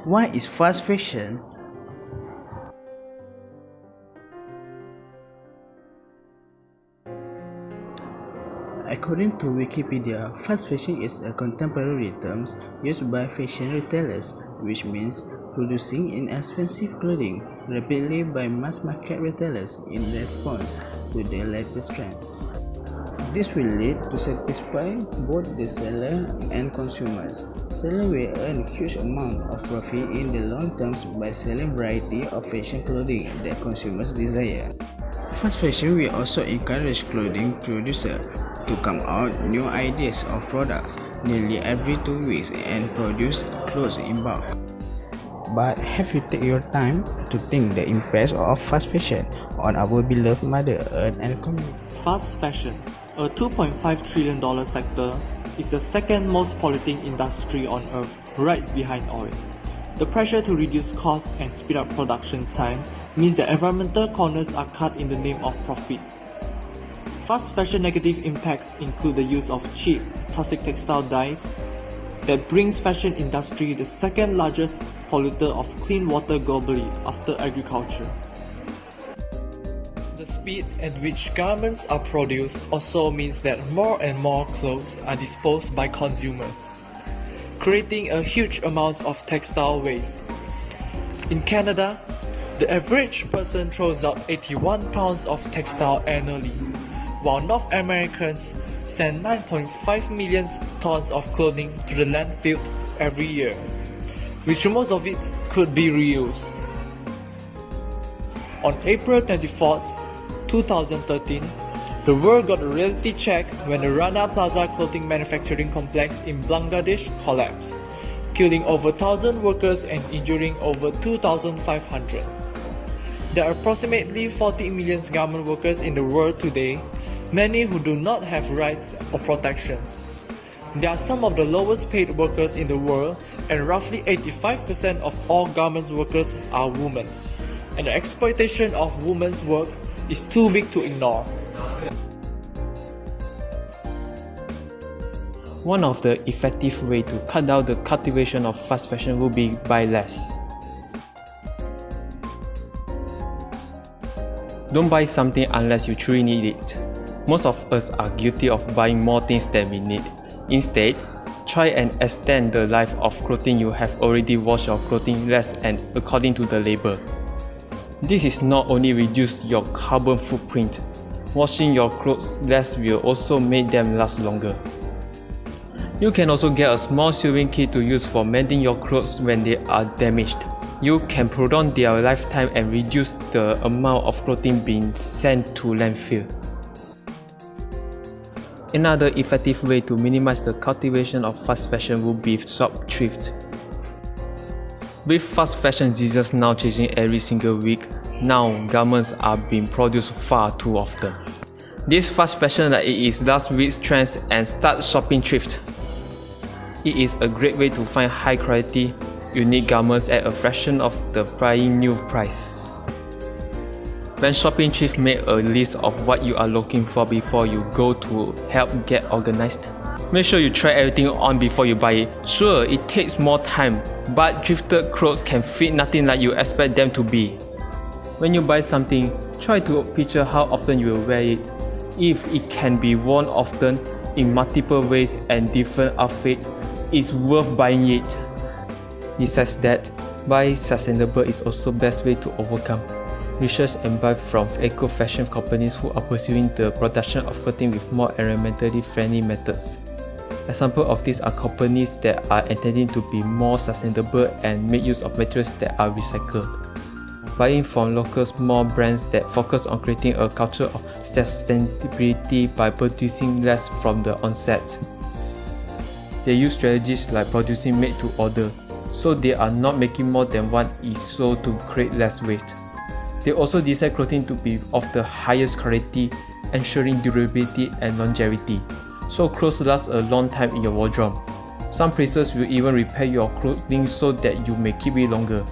Why is fast fashion? According to Wikipedia, fast fashion is a contemporary term used by fashion retailers, which means producing inexpensive clothing rapidly by mass market retailers in response to the latest trends. This will lead to satisfy both the seller and consumers. Seller will earn huge amount of profit in the long term by selling variety of fashion clothing that consumers desire. Fast fashion will also encourage clothing producers to come out new ideas of products nearly every 2 weeks and produce clothes in bulk. But have you taken your time to think the impact of fast fashion on our beloved Mother Earth and community? Fast fashion, a $2.5 trillion sector, is the second most polluting industry on Earth, right behind oil. The pressure to reduce costs and speed up production time means that environmental corners are cut in the name of profit. Fast fashion negative impacts include the use of cheap, toxic textile dyes that brings fashion industry the second largest polluter of clean water globally after agriculture. The speed at which garments are produced also means that more and more clothes are disposed by consumers, creating a huge amount of textile waste. In Canada, the average person throws out 81 pounds of textile annually, while North Americans send 9.5 million tons of clothing to the landfill every year, which most of it could be reused. On April 24, 2013, the world got a reality check when the Rana Plaza clothing manufacturing complex in Bangladesh collapsed, killing over 1,000 workers and injuring over 2,500. There are approximately 40 million garment workers in the world today, many who do not have rights or protections. They are some of the lowest paid workers in the world, and roughly 85% of all garment workers are women. And the exploitation of women's work is too big to ignore. One of the effective ways to cut down the cultivation of fast fashion would be buy less. Don't buy something unless you truly need it. Most of us are guilty of buying more things than we need. Instead, try and extend the life of clothing you have already washed your clothing less and according to the label. This is not only reduce your carbon footprint, washing your clothes less will also make them last longer. You can also get a small sewing kit to use for mending your clothes when they are damaged. You can prolong their lifetime and reduce the amount of clothing being sent to landfill. Another effective way to minimize the cultivation of fast fashion would be shop thrift. With fast fashion diseases now changing every single week, now garments are being produced far too often. This fast fashion like it is last week's trends and start shopping thrift. It is a great way to find high quality, unique garments at a fraction of the buying new price. When shopping thrift, make a list of what you are looking for before you go to help get organized. Make sure you try everything on before you buy it. Sure, it takes more time, but thrifted clothes can fit nothing like you expect them to be. When you buy something, try to picture how often you will wear it. If it can be worn often, in multiple ways and different outfits, it's worth buying it. Besides that, buy sustainable is also the best way to overcome. Research and buy from eco-fashion companies who are pursuing the production of clothing with more environmentally friendly methods. Examples of these are companies that are intending to be more sustainable and make use of materials that are recycled. Buying from local small brands that focus on creating a culture of sustainability by producing less from the onset. They use strategies like producing made to order, so they are not making more than what is sold to create less waste. They also design clothing to be of the highest quality, ensuring durability and longevity, so clothes last a long time in your wardrobe. Some places will even repair your clothing so that you may keep it longer.